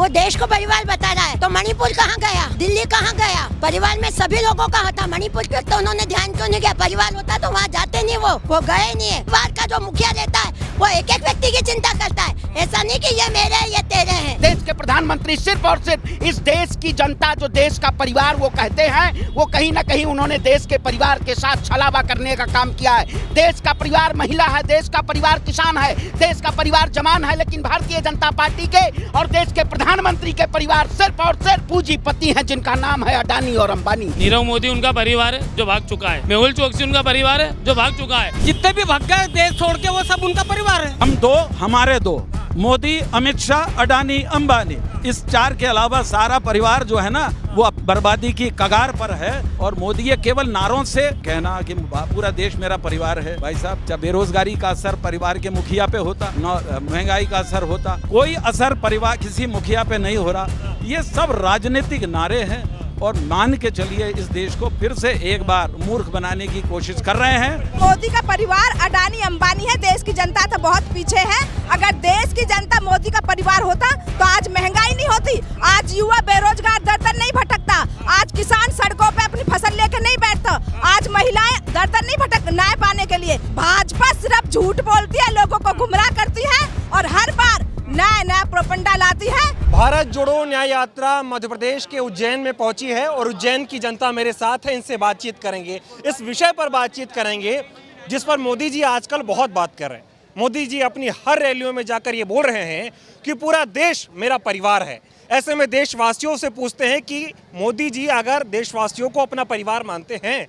वो देश को परिवार बता रहा है, तो मणिपुर कहाँ गया, दिल्ली कहाँ गया? परिवार में सभी लोगों का होता, मणिपुर पे तो उन्होंने ध्यान क्यों नहीं किया? परिवार होता तो वहाँ जाते नहीं, वो गए नहीं है। परिवार का जो मुखिया रहता है वो एक एक व्यक्ति की चिंता करता है, ऐसा नहीं कि ये मेरे है ये तेरे हैं। देश के प्रधानमंत्री सिर्फ और सिर्फ इस देश की जनता, जो देश का परिवार वो कहते हैं, वो कहीं ना कहीं उन्होंने देश के परिवार के साथ छलावा करने का काम किया है। देश का परिवार महिला है, देश का परिवार किसान है, देश का परिवार जवान है, लेकिन भारतीय जनता पार्टी के और देश के प्रधानमंत्री के परिवार सिर्फ और सिर्फ पूंजीपति हैं, जिनका नाम है अडानी और अंबानी। नीरव मोदी उनका परिवार है जो भाग चुका है, मेहुल चोकसी उनका परिवार है जो भाग चुका है। जितने भी भाग गए देश छोड़ के वो सब उनका परिवार है। हम दो, हमारे दो, मोदी, अमित शाह, अडानी, अंबानी, इस चार के अलावा सारा परिवार जो है ना वो बर्बादी की कगार पर है। और मोदी ये केवल नारों से कहना कि पूरा देश मेरा परिवार है, भाई साहब, जब बेरोजगारी का असर परिवार के मुखिया पे होता, महंगाई का असर होता, कोई असर परिवार किसी मुखिया पे नहीं हो रहा। ये सब राजनीतिक नारे हैं और मान के चलिए इस देश को फिर से एक बार मूर्ख बनाने की कोशिश कर रहे हैं। मोदी का परिवार अडानी अंबानी है, देश की जनता तो बहुत पीछे है। अगर देश की जनता मोदी का परिवार होता तो आज महंगाई नहीं होती, आज युवा बेरोजगार दर दर नहीं भटकता, आज किसान सड़कों पे अपनी फसल लेकर नहीं बैठता, आज महिलाएं दर दर नहीं भटक न्याय पाने के लिए। भाजपा सिर्फ झूठ बोलती है, लोगों को गुमराह करती है और हर बार नया प्रोपगेंडा लाती है। भारत जोड़ो न्याय यात्रा मध्य प्रदेश के उज्जैन में पहुंची है और उज्जैन की जनता मेरे साथ है, इनसे बातचीत करेंगे, इस विषय पर बातचीत करेंगे जिस पर मोदी जी आजकल बहुत बात कर रहे हैं। मोदी जी अपनी हर रैलियों में जाकर ये बोल रहे हैं कि पूरा देश मेरा परिवार है। ऐसे में देशवासियों से पूछते हैं कि मोदी जी अगर देशवासियों को अपना परिवार मानते हैं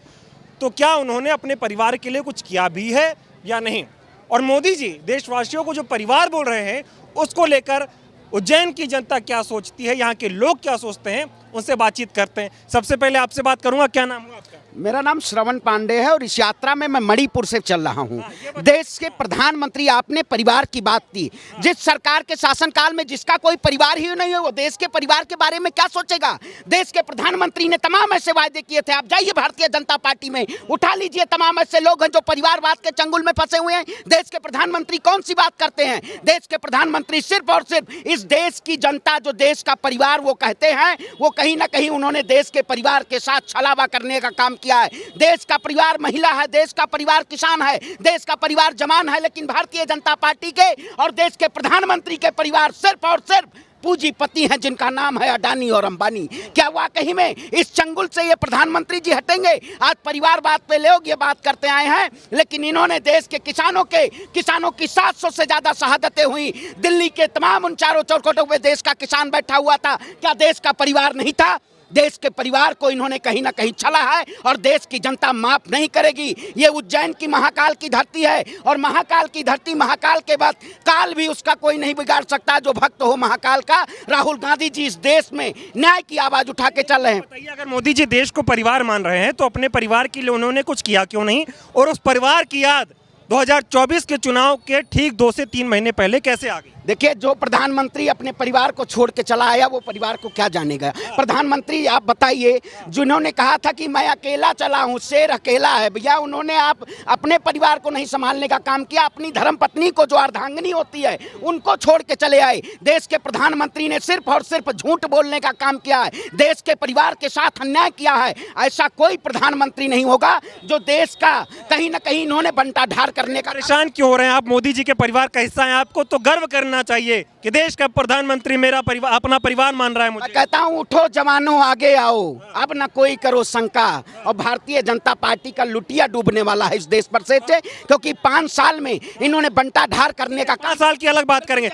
तो क्या उन्होंने अपने परिवार के लिए कुछ किया भी है या नहीं। और मोदी जी देशवासियों को जो परिवार बोल रहे हैं उसको लेकर उज्जैन की जनता क्या सोचती है, यहाँ के लोग क्या सोचते हैं, उनसे बातचीत करते हैं। सबसे पहले आपसे बात करूंगा, क्या नाम हुआ आपका? मेरा नाम श्रवण पांडे है और इस यात्रा में मैं मणिपुर से चल रहा हूं। देश के प्रधानमंत्री, आपने परिवार की बात की, जिस सरकार के शासनकाल में जिसका कोई परिवार ही नहीं है वो देश के परिवार के बारे में क्या सोचेगा। देश के प्रधानमंत्री ने तमाम ऐसे वायदे किए थे, आप जाइए भारतीय जनता पार्टी में उठा लीजिए, तमाम ऐसे लोग हैं जो परिवारवाद के चंगुल में फंसे हुए हैं। देश के प्रधानमंत्री कौन सी बात करते हैं? देश के प्रधानमंत्री सिर्फ और सिर्फ इस देश की जनता, जो देश का परिवार वो कहते हैं, वो कहीं ना कहीं उन्होंने देश के परिवार के साथ छलावा करने का काम किया है। देश का परिवार महिला है, देश का परिवार किसान है, देश का परिवार जवान है, लेकिन भारतीय जनता पार्टी के और देश के प्रधानमंत्री के परिवार सिर्फ और सिर्फ पूंजीपति हैं, जिनका नाम है अडानी और अंबानी। क्या वाकई में इस चंगुल से ये प्रधानमंत्री जी हटेंगे? आज परिवारवाद पे लोग ये बात करते आए हैं, लेकिन इन्होंने देश के किसानों की 700 से ज्यादा शहादतें हुई। दिल्ली के तमाम उन चारों चौखटों पे देश का किसान बैठा हुआ था, क्या देश का परिवार नहीं था? देश के परिवार को इन्होंने कहीं ना कहीं छला है और देश की जनता माफ नहीं करेगी। ये उज्जैन की महाकाल की धरती है और महाकाल की धरती, महाकाल के बाद काल भी उसका कोई नहीं बिगाड़ सकता। जो भक्त हो महाकाल का, राहुल गांधी जी इस देश में न्याय की आवाज उठा के चल रहे हैं। बताइए, अगर मोदी जी देश को परिवार मान रहे हैं तो अपने परिवार के लिए उन्होंने कुछ किया क्यों नहीं, और उस परिवार की याद 2024 के चुनाव के ठीक 2 से 3 महीने पहले कैसे आ गई? देखिए, जो प्रधानमंत्री अपने परिवार को छोड़ के चला आया वो परिवार को क्या जानेगा। प्रधानमंत्री आप बताइए, जिन्होंने कहा था कि मैं अकेला चला हूं, शेर अकेला है, भैया उन्होंने आप अपने परिवार को नहीं संभालने का काम किया, अपनी धर्मपत्नी को जो अर्धांगिनी होती है उनको छोड़ के चले आए। देश के प्रधानमंत्री ने सिर्फ और सिर्फ झूठ बोलने का काम किया है, देश के परिवार के साथ अन्याय किया है। ऐसा कोई प्रधानमंत्री नहीं होगा जो देश का कहीं ना कहीं इन्होंने बंटाढार करने का। परेशान क्यों हो रहे हैं आप? मोदी जी के परिवार का हिस्सा हैं, आपको तो गर्व करना चाहिए कि देश का प्रधानमंत्री मेरा परिवार, अपना परिवार मान रहा है। मुझे कहता हूं, उठो जवानों आगे आओ, अब ना कोई करो शंका। और भारतीय जनता पार्टी का लुटिया डूबने वाला है इस देश पर से, क्योंकि 5 साल में इन्होंने बंटाढार करने का। 5 साल की अलग बात करेंगे,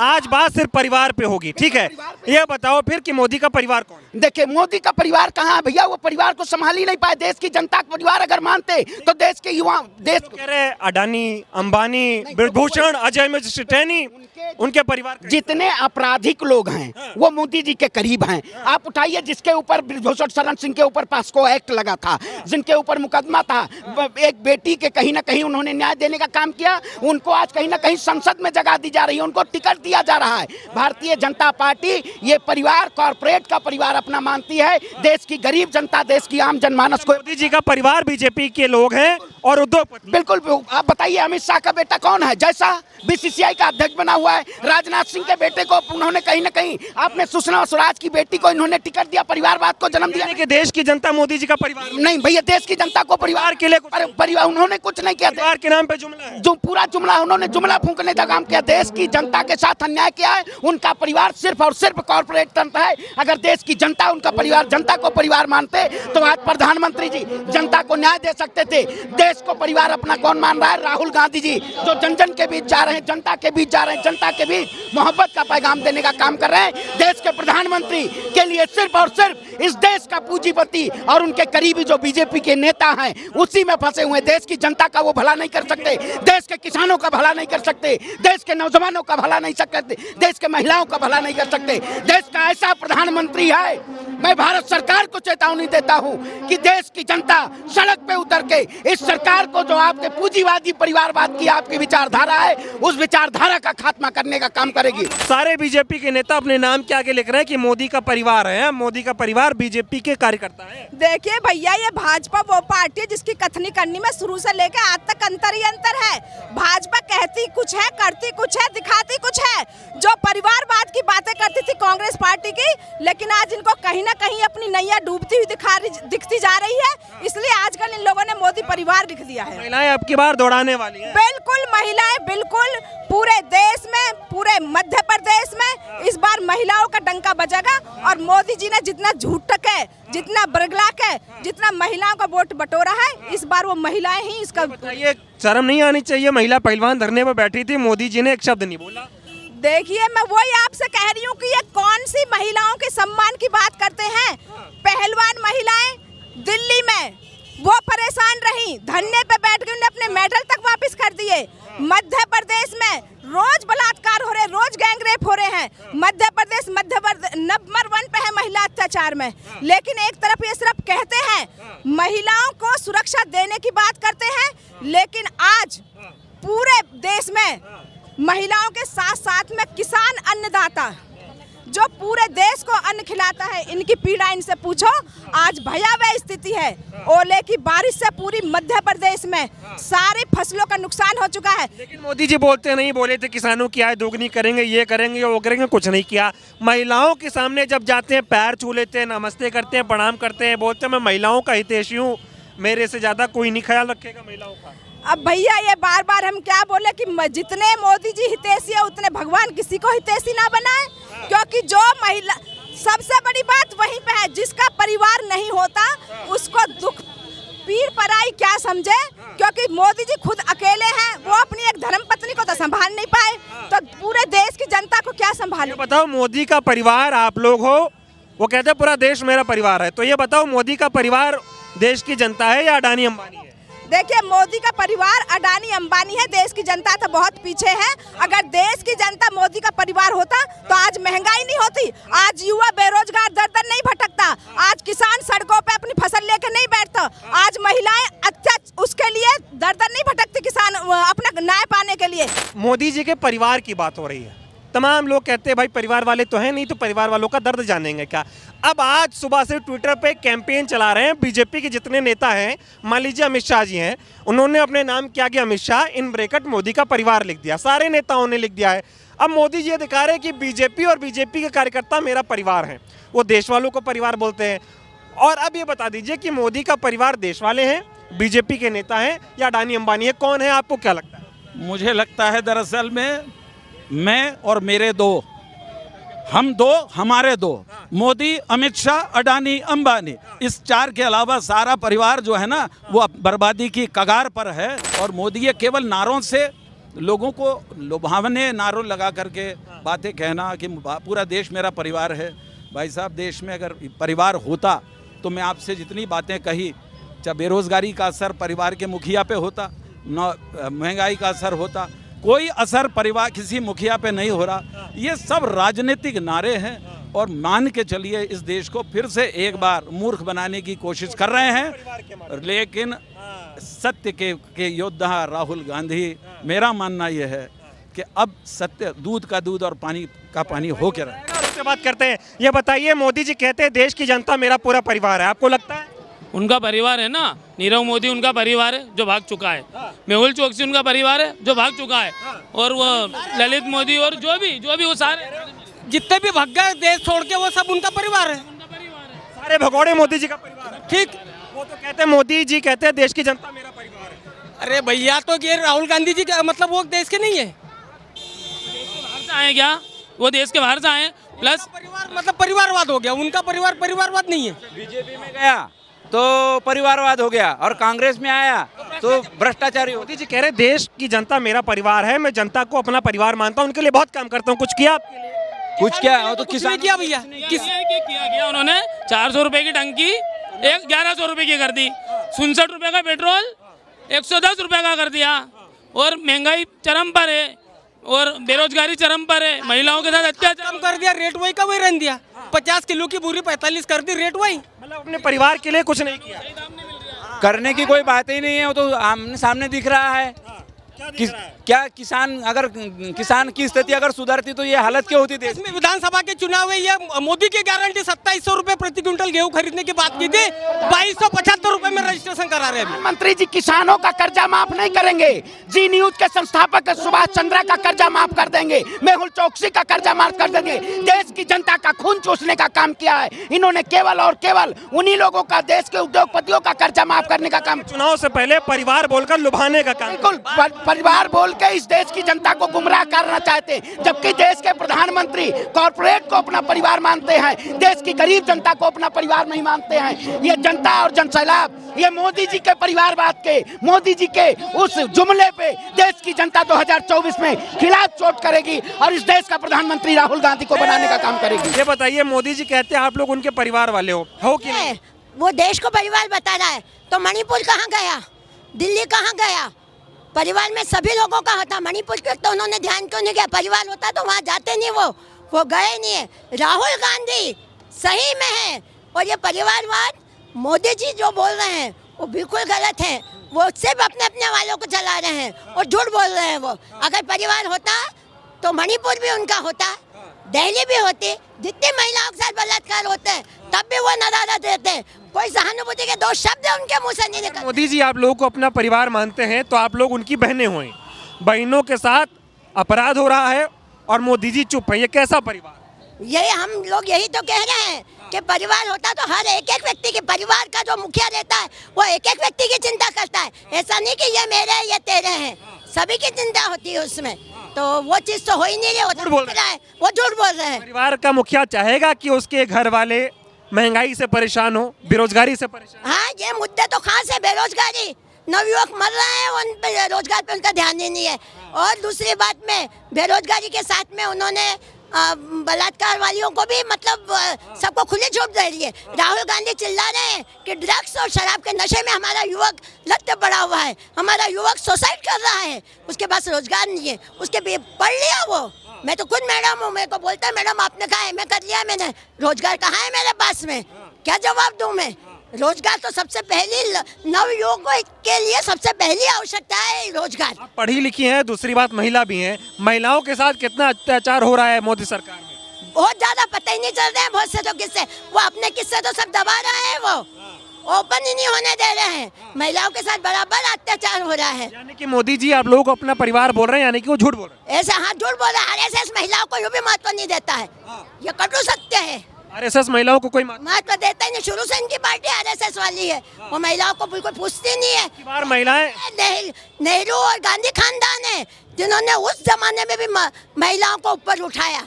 आज बात सिर्फ परिवार पे होगी, ठीक है? ये बताओ फिर कि मोदी का परिवार कौन? देखिए, मोदी का परिवार कहाँ है भैया? वो परिवार को संभाल ही नहीं पाए। देश की जनता का परिवार अगर मानते तो देश के युवा, देश कह रहे अडानी, अंबानी, ब्रजभूषण, अजय मिश्र टैनी, उनके परिवार जितने आपराधिक लोग हैं वो मोदी जी के करीब हैं। आप उठाइए, जिसके ऊपर ब्रजभूषण शरण सिंह के ऊपर पास्को एक्ट लगा था, जिनके ऊपर मुकदमा था, एक बेटी के कहीं ना कहीं उन्होंने न्याय देने का काम किया, उनको आज कहीं ना कहीं संसद में जगह दी जा रही है, उनको टिकट दिया जा रहा है। भारतीय जनता पार्टी ये परिवार कॉर्पोरेट का परिवार अपना मानती है, देश की गरीब जनता, देश की आम जनमानस को। मोदी जी का परिवार बीजेपी के लोग हैं और उद्योगपति। बिल्कुल। आप बताइए, अमित शाह का बेटा कौन है? जैसा बीसीसीआई का अध्यक्ष बना हुआ हुआ है। राजनाथ सिंह के बेटे को उन्होंने कहीं ना कहीं, आपने सुषमा स्वराज की बेटी को इन्होंने टिकट दिया, परिवारवाद को जन्म दिया। कि देश की जनता मोदी जी का परिवार नहीं भैया, देश की जनता को परिवार के लिए परिवार उन्होंने कुछ नहीं किया। परिवार के नाम पे जुमला है। जो पूरा जुमला, उन्होंने जुमला फूंकने का काम किया। देश की जनता के साथ अन्याय किया है। उनका परिवार सिर्फ और सिर्फ कॉर्पोरेट तंत्र है। अगर देश की जनता उनका परिवार, जनता को परिवार मानते तो आज प्रधानमंत्री जी जनता को न्याय दे सकते थे। देश को परिवार अपना कौन मान रहा है? राहुल गांधी जी, जो जन जन के बीच जा रहे हैं, जनता के बीच जा रहे हैं, जनता के बीच मोहब्बत का पैगाम देने का काम कर रहे हैं। देश के प्रधानमंत्री के लिए सिर्फ और सिर्फ इस देश का पूंजीपति और उनके करीबी जो बीजेपी के नेता हैं उसी में फंसे हुए। देश की जनता का वो भला नहीं कर सकते, देश के किसानों का भला नहीं कर सकते, देश के नौजवानों का भला नहीं सकते, देश के महिलाओं का भला नहीं कर सकते। देश का ऐसा प्रधानमंत्री है, मैं भारत सरकार को चेतावनी देता हूं कि देश की जनता सड़क पे उतर के इस सरकार को, जो आपके पूंजीवादी परिवारवाद की आपकी विचारधारा है, उस विचारधारा का खात्मा करने का काम करेगी। सारे बीजेपी के नेता अपने नाम के आगे लिख रहे हैं कि मोदी का परिवार है, मोदी का परिवार बीजेपी के कार्यकर्ता है। देखिए भैया, ये भाजपा वो पार्टी है जिसकी कथनी करनी में शुरू से लेकर आज तक अंतर ही अंतर है। भाजपा कहती कुछ है, करती कुछ है, दिखाती कुछ है। जो परिवारवाद की बातें करती थी कांग्रेस पार्टी की, लेकिन आज इनको कहीं ना कहीं अपनी नैया डूबती हुई दिखती जा रही है। इसलिए आजकल इन लोगों ने मोदी परिवार लिख दिया है। महिलाएं अब की बार दौड़ाने वाली हैं। बिल्कुल महिलाएं, बिल्कुल पूरे देश में, पूरे मध्य प्रदेश में इस बार महिलाओं का डंका बजेगा। और मोदी जी ने जितना झूठ टके, जितना बरगला के, जितना महिलाओं का वोट बटोरा है, इस बार वो महिलाएं ही इसका। ये शर्म नहीं आनी चाहिए? महिला पहलवान धरने पर बैठी थी, मोदी जी ने एक शब्द नहीं बोला। देखिए, मैं वही आपसे कह रही हूँ कि ये कौन सी महिलाओं के सम्मान की बात करते हैं। पहलवान महिलाएं दिल्ली में वो परेशान रही, धरने पे बैठ गई, उन्हें अपने मेडल तक वापस कर दिए। मध्य प्रदेश में रोज बलात्कार हो रहे, रोज गैंगरेप हो रहे हैं। मध्य प्रदेश नंबर 1 पे है महिला अत्याचार में। लेकिन एक तरफ ये सिर्फ कहते हैं, महिलाओं को सुरक्षा देने की बात करते हैं, लेकिन आज पूरे देश में महिलाओं के साथ साथ में किसान अन्नदाता जो पूरे देश को अन्न खिलाता है, इनकी पीड़ा इनसे पूछो। आज भयावह स्थिति है। ओले की बारिश से पूरी मध्य प्रदेश में सारी फसलों का नुकसान हो चुका है। लेकिन मोदी जी बोलते नहीं, बोले थे किसानों की आय दोगुनी करेंगे, ये करेंगे, वो करेंगे, कुछ नहीं किया। महिलाओं के सामने जब जाते हैं, पैर छू लेते हैं, नमस्ते करते हैं, प्रणाम करते हैं, बोलते हैं मैं महिलाओं का हितैषी हूँ, मेरे से ज्यादा कोई नहीं ख्याल रखेगा महिलाओं का। अब भैया ये बार बार हम क्या बोले कि जितने मोदी जी हितैषी है उतने भगवान किसी को हितैषी ना बनाए। क्योंकि जो महिला, सबसे बड़ी बात वहीं पे है, जिसका परिवार नहीं होता उसको दुख पीर पराई क्या समझे। क्योंकि मोदी जी खुद अकेले हैं, वो अपनी एक धर्मपत्नी को तो संभाल नहीं पाए, तो पूरे देश की जनता को क्या संभाले। बताओ, मोदी का परिवार आप लोग हो, वो कहते हैं पूरा देश मेरा परिवार है, तो ये बताओ मोदी का परिवार देश की जनता है या अडानी अंबानी है? देखिए, मोदी का परिवार अडानी अंबानी है, देश की जनता तो बहुत पीछे है। अगर देश की जनता मोदी का परिवार होता तो आज महंगाई नहीं होती, आज युवा बेरोजगार दर दर नहीं भटकता, आज किसान सड़कों पे अपनी फसल लेकर नहीं बैठता, आज महिलाएं उसके लिए दर दर नहीं भटकती किसान अपना न्याय पाने के लिए। मोदी जी के परिवार की बात हो रही है, तमाम लोग कहते हैं भाई परिवार वाले तो हैं नहीं, तो परिवार वालों का दर्द जानेंगे क्या। अब आज सुबह से ट्विटर पे कैंपेन चला रहे हैं बीजेपी के जितने नेता हैं, मान लीजिए अमित शाह जी हैं, उन्होंने अपने नाम किया कि अमित शाह इन ब्रैकेट मोदी का परिवार लिख दिया, सारे नेताओं ने लिख दिया है। अब मोदी जी ये दिखा रहे हैं कि बीजेपी और बीजेपी के कार्यकर्ता मेरा परिवार हैं, वो देश वालों को परिवार बोलते हैं। और अब ये बता दीजिए कि मोदी का परिवार देश वाले हैं, बीजेपी के नेता हैं या अडानी अंबानी है, कौन है? आपको क्या लगता है? मुझे लगता है दरअसल में मैं और मेरे दो, हम दो, हमारे दो, मोदी, अमित शाह, अडानी, अंबानी, इस चार के अलावा सारा परिवार जो है ना वो बर्बादी की कगार पर है। और मोदी ये केवल नारों से लोगों को लुभावने नारों लगा करके बातें कहना कि पूरा देश मेरा परिवार है। भाई साहब, देश में अगर परिवार होता तो मैं आपसे जितनी बातें कही, चाहे बेरोजगारी का असर परिवार के मुखिया पे होता, महंगाई का असर होता, कोई असर परिवार किसी मुखिया पे नहीं हो रहा। ये सब राजनीतिक नारे हैं और मान के चलिए इस देश को फिर से एक बार मूर्ख बनाने की कोशिश कर रहे हैं। लेकिन सत्य के योद्धा राहुल गांधी, मेरा मानना यह है कि अब सत्य दूध का दूध और पानी का पानी हो के रहे। बात करते हैं, ये बताइए, मोदी जी कहते हैं देश की जनता मेरा पूरा परिवार है, आपको लगता है? उनका परिवार है ना, नीरव मोदी उनका परिवार है जो भाग चुका है, मेहुल चोकसी उनका परिवार है जो भाग चुका है, और वो ललित मोदी और जो भी वो सारे जितने भी भग गए देश छोड़ के वो सब उनका परिवार है। सारे भगोड़े मोदी जी का परिवार है। ठीक। वो तो कहते हैं, मोदी जी कहते हैं देश की जनता मेरा परिवार है। अरे भैया तो ये राहुल गांधी जी का मतलब वो देश के नहीं है। बाहर से आए क्या? वो देश के बाहर से आए, प्लस परिवार मतलब परिवारवाद हो गया, उनका परिवार परिवारवाद नहीं है। बीजेपी में गया तो परिवारवाद हो गया, और कांग्रेस में आया तो भ्रष्टाचारी हो। मोदी जी कह रहे देश की जनता मेरा परिवार है, मैं जनता को अपना परिवार मानता हूँ, उनके लिए बहुत काम करता हूँ। कुछ किया आपके लिए? कुछ क्या हो तो कुछ किसान नहीं किया भैया। किया उन्होंने 400 रुपए की टंकी 1100 रुपए की कर दी, 67 रुपए का पेट्रोल 110 रुपए का कर दिया, और महंगाई चरम पर है, और बेरोजगारी चरम पर है, महिलाओं के साथ अत्याचार कम कर दिया, रेट वही का वही रहने दिया। 50 किलो की पूरी 45 कर दी, रेट वही। मतलब अपने परिवार के लिए कुछ नहीं किया। करने की कोई बात ही नहीं है, वो तो आमने सामने दिख रहा है। क्या किसान, अगर किसान की स्थिति अगर सुधरती तो ये हालत क्या होती देश में? इसमें विधानसभा के चुनाव में ये मोदी की गारंटी 2700 रुपए प्रति क्विंटल गेहूं खरीदने की बात की थी, 2275 रुपए में रजिस्ट्रेशन करा रहे हैं। मंत्री जी किसानों का कर्जा माफ नहीं करेंगे, जी न्यूज के संस्थापक सुभाष चंद्रा का कर्जा माफ कर देंगे, मेहुल चोकसी का कर्जा माफ कर देंगे। देश की जनता का खून चूसने का काम किया है इन्होंने, केवल और केवल उन्हीं लोगों का, देश के उद्योगपतियों का कर्जा माफ करने का काम। चुनाव से पहले परिवार बोलकर लुभाने का काम। बिल्कुल परिवार बोल के इस देश की जनता को गुमराह करना चाहते हैं, जबकि देश के प्रधानमंत्री कॉर्पोरेट को अपना परिवार मानते हैं, देश की गरीब जनता को अपना परिवार नहीं मानते हैं। ये जनता और जनसैलाब, ये मोदी जी के परिवारवाद के, मोदी जी के उस जुमले पे देश की जनता 2024 में खिलाफ चोट करेगी, और इस देश का प्रधानमंत्री राहुल गांधी को बनाने का काम करेगी। ये बताइए, मोदी जी कहते हैं आप लोग उनके परिवार वाले हो कि नहीं? वो देश को परिवार बता रहा है, तो मणिपुर कहाँ गया, दिल्ली कहाँ गया? परिवार में सभी लोगों का होता, मणिपुर के तो उन्होंने ध्यान क्यों नहीं किया? परिवार होता तो वहाँ जाते नहीं, वो गए नहीं है। राहुल गांधी सही में है, और ये परिवारवाद मोदी जी जो बोल रहे हैं वो बिल्कुल गलत है। वो सिर्फ अपने अपने वालों को चला रहे हैं और झूठ बोल रहे हैं। वो अगर परिवार होता तो मणिपुर भी उनका होता, दिल्ली भी होती, जितनी महिलाओं के साथ बलात्कार होते हैं तब भी वो नदारत देते हैं, कोई सहानुभूति के 2 शब्द उनके मुंह से नहीं निकलते। मोदी जी आप लोगों को अपना परिवार मानते हैं, तो आप लोग उनकी बहनें हुई, बहनों के साथ अपराध हो रहा है और मोदी जी चुप है, ये कैसा परिवार? यही हम लोग यही तो कह रहे हैं कि परिवार होता तो हर एक व्यक्ति के, परिवार का जो मुखिया रहता है वो एक व्यक्ति की चिंता करता है, ऐसा नहीं कि ये मेरे हैं ये तेरे हैं, सभी की चिंता होती है उसमें। तो वो चीज तो हो ही नहीं रही, वो झूठ बोल रहे हैं। परिवार का मुखिया चाहेगा कि उसके घर वाले महंगाई से परेशान हो, बेरोजगारी से परेशान? हाँ, ये मुद्दे तो खास है, बेरोजगारी, नवयुवक मर रहे हैं, उन पे रोजगार पे उनका ध्यान ही नहीं है। और दूसरी बात में बेरोजगारी के साथ में उन्होंने बलात्कार वालियों को भी मतलब सबको खुली छूट दे रही है। राहुल गांधी चिल्ला रहे हैं कि ड्रग्स और शराब के नशे में हमारा युवक लत पड़ा हुआ है, हमारा युवक सुसाइड कर रहा है, उसके पास रोजगार नहीं है, उसके पढ़ लिया वो। मैं तो खुद मैडम हूँ, मेरे को बोलता है मैडम आपने कहा है, मैं कर लिया, मैंने रोजगार कहाँ है मेरे पास में, क्या जवाब दूँ मैं? रोजगार तो सबसे पहली नवयुवकों के लिए सबसे पहली आवश्यकता है रोजगार। आप पढ़ी लिखी हैं, दूसरी बात महिला भी हैं, महिलाओं के साथ कितना अत्याचार हो रहा है मोदी सरकार में? बहुत ज्यादा, पता ही नहीं चल रहा है बहुत से तो किस्से, वो अपने किस्से तो सब दबा रहे हैं, वो ओपन ही नहीं होने दे रहे हैं। महिलाओं के साथ बराबर अत्याचार हो रहा है। यानी कि मोदी जी आप लोगों को अपना परिवार बोल रहे हैं, यानी कि वो झूठ बोल रहे हैं? ऐसा हाँ झूठ बोल रहा है। आरएसएस महिलाओं को यूं भी महत्व नहीं देता है, ये कटु सत्य है। आरएसएस महिलाओं को कोई महत्व देता ही नहीं, शुरू से इनकी पार्टी आरएसएस वाली है, वो महिलाओं को बिल्कुल पूछती नहीं है। महिलाएं नेहरू और गांधी खानदान है जिन्होंने उस जमाने में भी महिलाओं को ऊपर उठाया,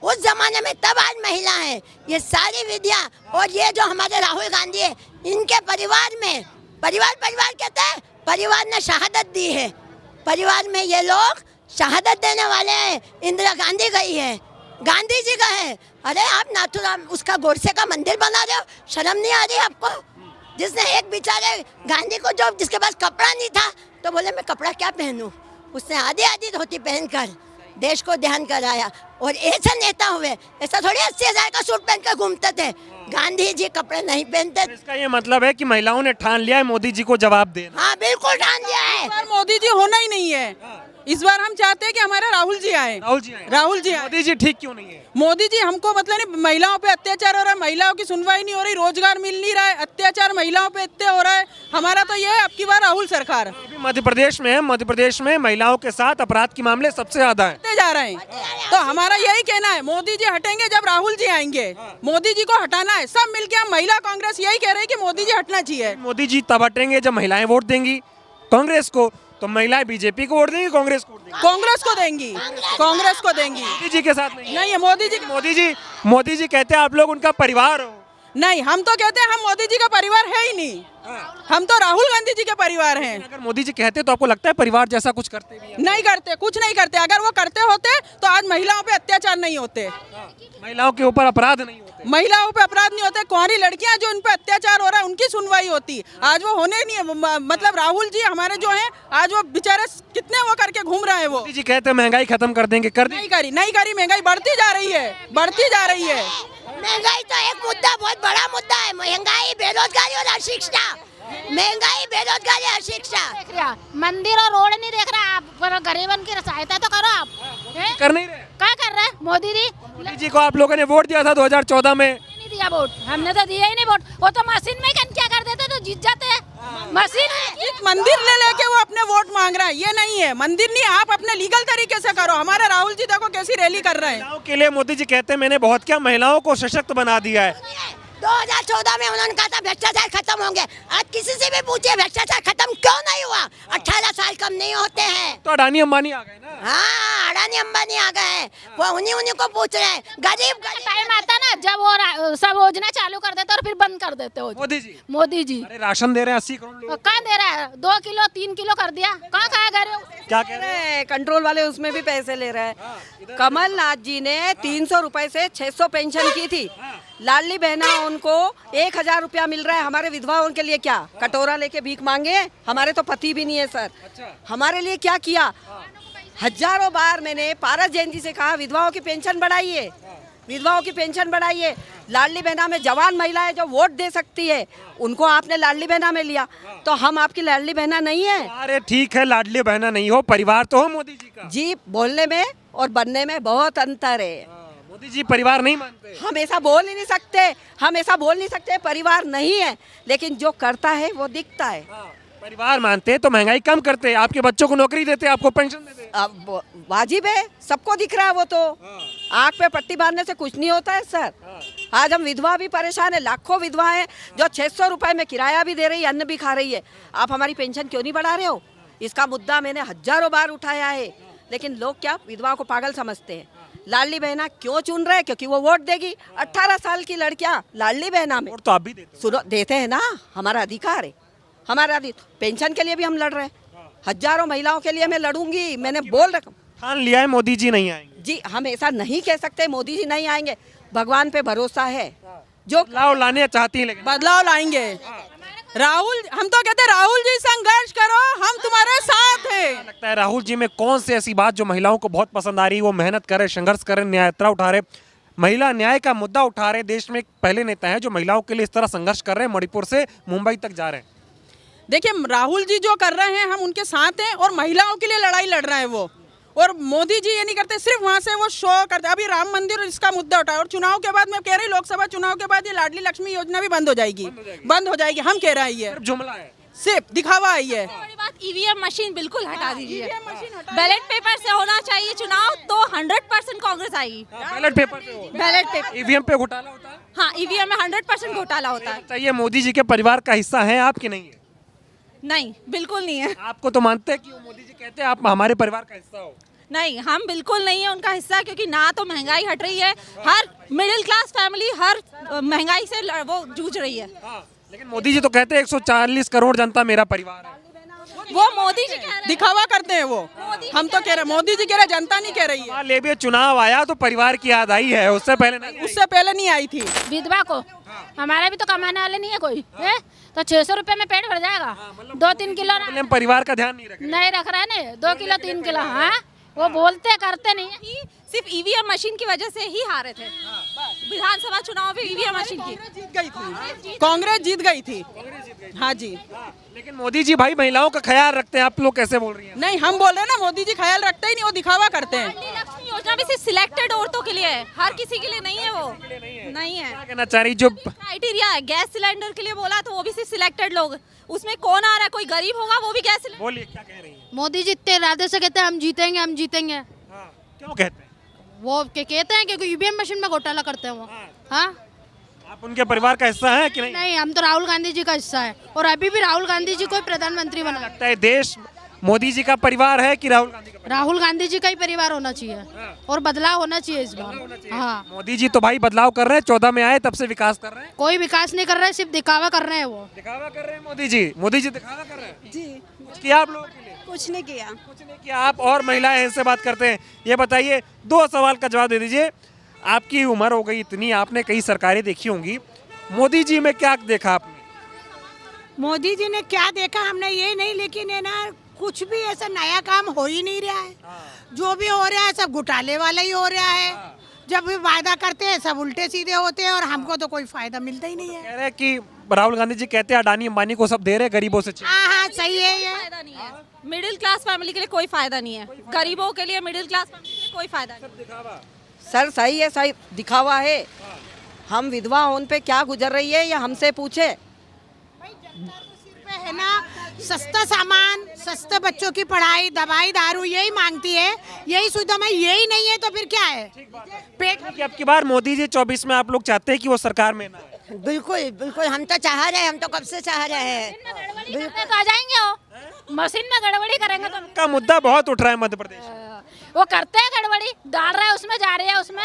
उस जमाने में, तब आज महिला है। ये सारी विधियां और ये जो हमारे राहुल गांधी है, इनके परिवार में, परिवार कहते हैं, परिवार ने शहादत दी है, परिवार में ये लोग शहादत देने वाले हैं। इंदिरा गांधी गई है, गांधी जी गए, अरे आप नाथुराम उसका गोडसे का मंदिर बना रहे हो, शर्म नहीं आ रही आपको? जिसने एक बेचारे गांधी को, जो जिसके पास कपड़ा नहीं था तो बोले मैं कपड़ा क्या पहनूं, उसने आधी धोती पहनकर देश को ध्यान कराया। और ऐसे नेता हुए, ऐसा थोड़ी 80,000 का सूट पहनकर घूमते थे, गांधी जी कपड़े नहीं पहनते। इसका ये मतलब है कि महिलाओं ने ठान लिया है मोदी जी को जवाब देना। हाँ बिल्कुल ठान लिया है। मोदी जी होना ही नहीं है, इस बार हम चाहते हैं कि हमारे राहुल जी आए। राहुल जी आए। राहुल जी आए। मोदी जी ठीक क्यों नहीं है? मोदी जी हमको मतलब नहीं, महिलाओं पे अत्याचार हो रहा है, महिलाओं की सुनवाई नहीं हो रही, रोजगार मिल नहीं रहा है, अत्याचार महिलाओं पे इतने हो रहा है। हमारा तो ये है अब की बार राहुल सरकार अभी मध्य प्रदेश में है, मध्य प्रदेश में महिलाओं के साथ अपराध के मामले सबसे ज्यादा हैं। बढ़ते जा रहे हैं। तो हमारा यही कहना है, मोदी जी हटेंगे जब राहुल जी आएंगे। मोदी जी को हटाना है, सब मिलके हम महिला कांग्रेस यही कह रहे हैं कि मोदी जी हटना चाहिए। मोदी जी तब हटेंगे जब महिलाएं वोट देंगी कांग्रेस को, तो महिलाएं बीजेपी को वोट देंगी, कांग्रेस को वोट देंगी। कांग्रेस को देंगी, कांग्रेस को देंगी। मोदी जी के साथ नहीं नहीं है मोदी जी। मोदी जी कहते हैं आप लोग उनका परिवार हो। नहीं, हम तो कहते हैं हम मोदी जी का परिवार है ही नहीं, हम तो राहुल गांधी जी के परिवार हैं। अगर मोदी जी कहते तो आपको लगता है परिवार जैसा कुछ करते भी हैं? नहीं करते, कुछ नहीं करते। अगर वो करते होते तो आज महिलाओं पे अत्याचार नहीं होते, महिलाओं के ऊपर अपराध नहीं होते, महिलाओं पे अपराध नहीं होते। कुंवारी लड़कियां जो उन पे अत्याचार हो रहा है उनकी सुनवाई होती। आज वो होने नहीं है। मतलब राहुल जी हमारे जो हैं, आज वो बेचारे कितने वो करके घूम रहे हैं। वो मोदी जी कहते हैं महंगाई खत्म कर देंगे, कर दी? नहीं करी। महंगाई बढ़ती जा रही है, बढ़ती जा रही है। महंगाई तो एक मुद्दा, बहुत बड़ा मुद्दा है। महंगाई, बेरोजगारी और अशिक्षा। महंगाई, बेरोजगारी, अशिक्षा। मंदिर और रोड नहीं देख रहा आप, पर गरीबन की सहायता तो करो आप। कर नहीं रहे? क्या कर रहे हैं मोदी जी? मोदी जी को आप लोगों ने वोट दिया था 2014 में। नहीं दिया वोट, हमने तो दिया ही नहीं वोट। वो तो मशीन में क्या कर देते तो जीत जाते हैं। मशीन में मंदिर ले लेके वो अपने वोट मांग रहा है, ये नहीं है। मंदिर नहीं, आप अपने लीगल तरीके से करो। हमारे राहुल जी देखो कैसी रैली कर रहे हैं। महिलाओं के लिए मोदी जी कहते हैं मैंने बहुत क्या महिलाओं को सशक्त बना दिया है। 2014 में उन्होंने कहा था भ्रष्टाचार खत्म होंगे। आज किसी से भी पूछिए भ्रष्टाचार खत्म क्यों नहीं हुआ? 18 साल कम नहीं होते हैं। तो अडानी अंबानी आ गए ना। हाँ, अडानी अंबानी आ गए, वो उन्हीं को पूछ रहे हैं। गरीब टाइम आता ना जब वो सब योजना चालू कर देते और फिर बंद कर देते हो। मोदी जी अरे राशन दे रहे हैं 80 करोड़ लोग। कहाँ दे रहा है? 2 किलो 3 किलो कर दिया। कहाँ गए रहे हो? क्या कह रहे हैं? कंट्रोल वाले उसमें भी पैसे ले रहे हैं। कमलनाथ जी ने 300 रुपए से 600 पेंशन की थी। लाडली बहना उनको 1000 रुपया मिल रहा है। हमारे विधवाओं के लिए क्या कटोरा लेके भीख मांगे? हमारे तो पति भी नहीं है सर। हमारे लिए क्या किया? हजारों बार मैंने पारस जैन जी से कहा विधवाओं की पेंशन बढ़ाइए, विधवाओं की पेंशन बढ़ाइए। लाडली बहना में जवान महिलाएं जो वोट दे सकती है उनको आपने लाडली बहना में लिया, तो हम आपकी लाडली बहना नहीं है। अरे ठीक है, लाडली बहना नहीं हो, परिवार तो हो मोदी जी का। जी, बोलने में और बनने में बहुत अंतर है। मोदी जी परिवार नहीं मानते। हम ऐसा बोल ही नहीं सकते, हम ऐसा बोल नहीं सकते परिवार नहीं है, लेकिन जो करता है वो दिखता है। परिवार मानते तो महंगाई कम करते, आपके बच्चों को नौकरी देते, आपको पेंशन देते। अब वाजिब है, सबको दिख रहा है वो तो। आँख पे पट्टी बांधने से कुछ नहीं होता है सर। आज हम विधवा भी परेशान है, लाखों विधवा है जो 600 रुपए में किराया भी दे रही है, अन्न भी खा रही है। आप हमारी पेंशन क्यों नहीं बढ़ा रहे हो? इसका मुद्दा मैंने हजारों बार उठाया है, लेकिन लोग क्या विधवा को पागल समझते हैं। लाडली बहना क्यों चुन रहे हैं? क्योंकि वो वोट देगी। 18 साल की लड़कियां लाडली बहना में। वोट तो आप भी देते हो। सुनो, देते हैं ना, हमारा अधिकार है। हमारा पेंशन के लिए भी हम लड़ रहे हैं। हजारों महिलाओं के लिए मैं लड़ूंगी, मैंने बोल रखा। ठान लिया है मोदी जी नहीं आएंगे। जी, हम ऐसा नहीं कह सकते मोदी जी नहीं आएंगे। भगवान पे भरोसा है, जो बदलाव लाने चाहती है, लेकिन बदलाव लाएंगे। राहुल, हम तो कहते हैं राहुल जी संघर्ष करो, हम तुम्हारे साथ हैं। लगता है राहुल जी में कौन सी ऐसी बात जो महिलाओं को बहुत पसंद आ रही है? वो मेहनत करे, संघर्ष करे, न्याय यात्रा उठा रहे, महिला न्याय का मुद्दा उठा रहे। देश में पहले नेता हैं जो महिलाओं के लिए इस तरह संघर्ष कर रहे हैं, मणिपुर से मुंबई तक जा रहे हैं। देखिए, राहुल जी जो कर रहे हैं हम उनके साथ हैं, और महिलाओं के लिए लड़ाई लड़ रहे हैं वो। और मोदी जी ये नहीं करते, सिर्फ वहाँ से वो शो करते। अभी राम मंदिर इसका मुद्दा उठाया, और चुनाव के बाद मैं कह रही, लोकसभा चुनाव के बाद ये लाडली लक्ष्मी योजना भी बंद हो जाएगी, बंद हो जाएगी। हम कह रहे हैं ये जुमला है, सिर्फ दिखावा है ये। बड़ी बात, ईवीएम मशीन बिल्कुल हटा दीजिए। बैलेट पेपर से होना चाहिए चुनाव, तो 100% कांग्रेस आएगी। बैलेट पेपर पे हो, बैलेट पेपर, ईवीएम पे घोटाला होता है। हाँ, ईवीएम में 100% घोटाला होता है। चाहिए मोदी जी के परिवार का हिस्सा है आप कि नहीं है? नहीं, बिल्कुल नहीं है। आपको तो मानते हैं कि मोदी जी कहते हैं आप हमारे परिवार का हिस्सा हो। नहीं, हम बिल्कुल नहीं है उनका हिस्सा, क्योंकि ना तो महंगाई हट रही है, हर मिडिल क्लास फैमिली हर महंगाई से वो जूझ रही है। लेकिन मोदी जी तो कहते हैं 140 करोड़ जनता मेरा परिवार है। वो मोदी जी कह रहे हैं, दिखावा करते हैं वो। हम तो कह रहे हैं, मोदी जी कह रहे, जनता नहीं कह रही है। ले भी चुनाव आया तो परिवार की याद आई है, उससे पहले नहीं, उससे पहले नहीं आई थी। विधवा को हमारा भी तो कमाने वाले नहीं है कोई है, तो 600 रुपए में पेट भर जाएगा। 2-3 किलो परिवार का ध्यान नहीं रख रहा है ना, 2 किलो 3 किलो। हाँ, वो बोलते करते नहीं है। सिर्फ ईवीएम मशीन की वजह से ही हारे थे। विधानसभा चुनाव में ईवीएम मशीन की जीत गई थी, कांग्रेस जीत गई थी। हाँ जी, लेकिन मोदी जी भाई महिलाओं का ख्याल रखते हैं, आप लोग कैसे बोल रही हैं? नहीं हम बोल रहे हैं ना, मोदी जी ख्याल रखते ही नहीं, वो दिखावा करते हैं। लक्ष्मी योजना भी सिर्फ सिलेक्टेड औरतों के लिए है, हर किसी के लिए नहीं है, वो नहीं है। क्या कहना चाह रही जो क्राइटेरिया है गैस सिलेंडर के लिए बोला तो वो भी सिर्फ सिलेक्टेड लोग, उसमें कौन आ रहा है, कोई गरीब होगा वो भी गैस सिलेंडर। बोलिए क्या कह रही है? मोदी जी इतने इरादे से कहते हैं हम जीतेंगे हम जीतेंगे। हाँ, क्यों कहते हैं? वो कहते हैं कि ईवीएम मशीन में घोटाला करते हैं वो। हाँ, आप उनके परिवार का हिस्सा हैं कि नहीं? नहीं हम तो राहुल गांधी जी का हिस्सा है और अभी भी राहुल गांधी जी को प्रधानमंत्री बना। लगता है देश मोदी जी का परिवार है कि राहुल गांधी का परिवार? राहुल गांधी जी का ही परिवार होना चाहिए और बदलाव होना चाहिए इस बार। हाँ, मोदी जी तो भाई बदलाव कर रहे हैं, 14 में आए तब से विकास कर रहे हैं। कोई विकास नहीं कर रहा है, सिर्फ दिखावा कर रहे हैं वो। दिखावा कर रहे हैं मोदी जी दिखावा कर रहे हैं जी। कुछ किया आप लोगों के लिए? कुछ नहीं किया। कुछ नहीं किया। आप और महिलाएं इनसे बात करते हैं, ये बताइए 2 सवाल का जवाब दे दीजिए। आपकी उम्र हो गई इतनी, आपने कई सरकारें देखी होंगी, मोदी जी में क्या देखा आपने? मोदी जी ने क्या देखा हमने ये नहीं, लेकिन है ना कुछ भी ऐसा नया काम हो ही नहीं रहा है। जो भी हो रहा है सब घोटाले वाला ही हो रहा है। जब भी वादा करते हैं सब उल्टे सीधे होते हैं और हमको तो कोई फायदा मिलता ही नहीं है। कह रहे हैं कि राहुल गांधी जी कहते हैं अडानी अंबानी को सब दे रहे हैं, गरीबों से हाँ हाँ सही है ये। फायदा नहीं है, मिडिल क्लास फैमिली के लिए कोई फायदा नहीं है, गरीबों के लिए, मिडिल क्लास फैमिली के लिए कोई फायदा नहीं। सर सही है, सही दिखावा है। हम विधवा होने पे क्या गुजर रही है ये हमसे पूछे। है ना सस्ता सामान, सस्ते बच्चों की पढ़ाई, दवाई, दारू यही मांगती है, यही सुविधा में यही नहीं है तो फिर क्या है? पेट कि अब की बार मोदी जी 24 में आप लोग चाहते हैं कि वो सरकार में ना आए? बिल्कुल बिल्कुल, हम तो चाह रहे हैं, हम तो कब से चाह रहे हैं। तो आ जाएंगे वो, मशीन में गड़बड़ी करेंगे तो का मुद्दा बहुत उठ रहा है मध्य प्रदेश। वो करते हैं गड़बड़ी, डाल रहा है उसमें, जा रही है उसमें।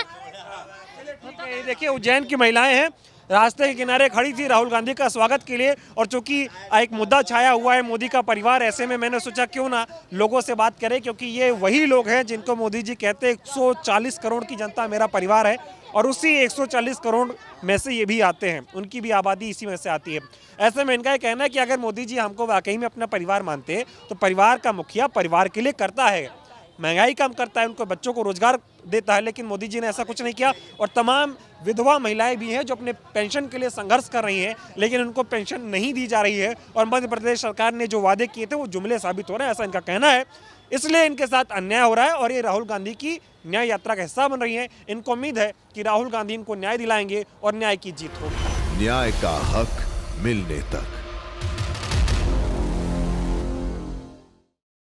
ये देखिए उज्जैन की महिलाएं हैं, रास्ते के किनारे खड़ी थी राहुल गांधी का स्वागत के लिए, और चूंकि एक मुद्दा छाया हुआ है मोदी का परिवार, ऐसे में मैंने सोचा क्यों ना लोगों से बात करें, क्योंकि ये वही लोग हैं जिनको मोदी जी कहते हैं 140 करोड़ की जनता मेरा परिवार है, और उसी 140 करोड़ में से ये भी आते हैं, उनकी भी आबादी इसी में से आती है। ऐसे में इनका ये कहना है कि अगर मोदी जी हमको वाकई में अपना परिवार मानते हैं तो परिवार का मुखिया परिवार के लिए करता है, महंगाई कम करता है, उनको बच्चों को रोजगार देता है, लेकिन मोदी जी ने ऐसा कुछ नहीं किया। और तमाम विधवा महिलाएं भी हैं जो अपने पेंशन के लिए संघर्ष कर रही हैं, लेकिन उनको पेंशन नहीं दी जा रही है, और मध्य प्रदेश सरकार ने जो वादे किए थे वो जुमले साबित हो रहे हैं, ऐसा इनका कहना है। इसलिए इनके साथ अन्याय हो रहा है और ये राहुल गांधी की न्याय यात्रा का हिस्सा बन रही है। इनको उम्मीद है कि राहुल गांधी इनको न्याय दिलाएंगे और न्याय की जीत होगी। न्याय का हक मिलने तक।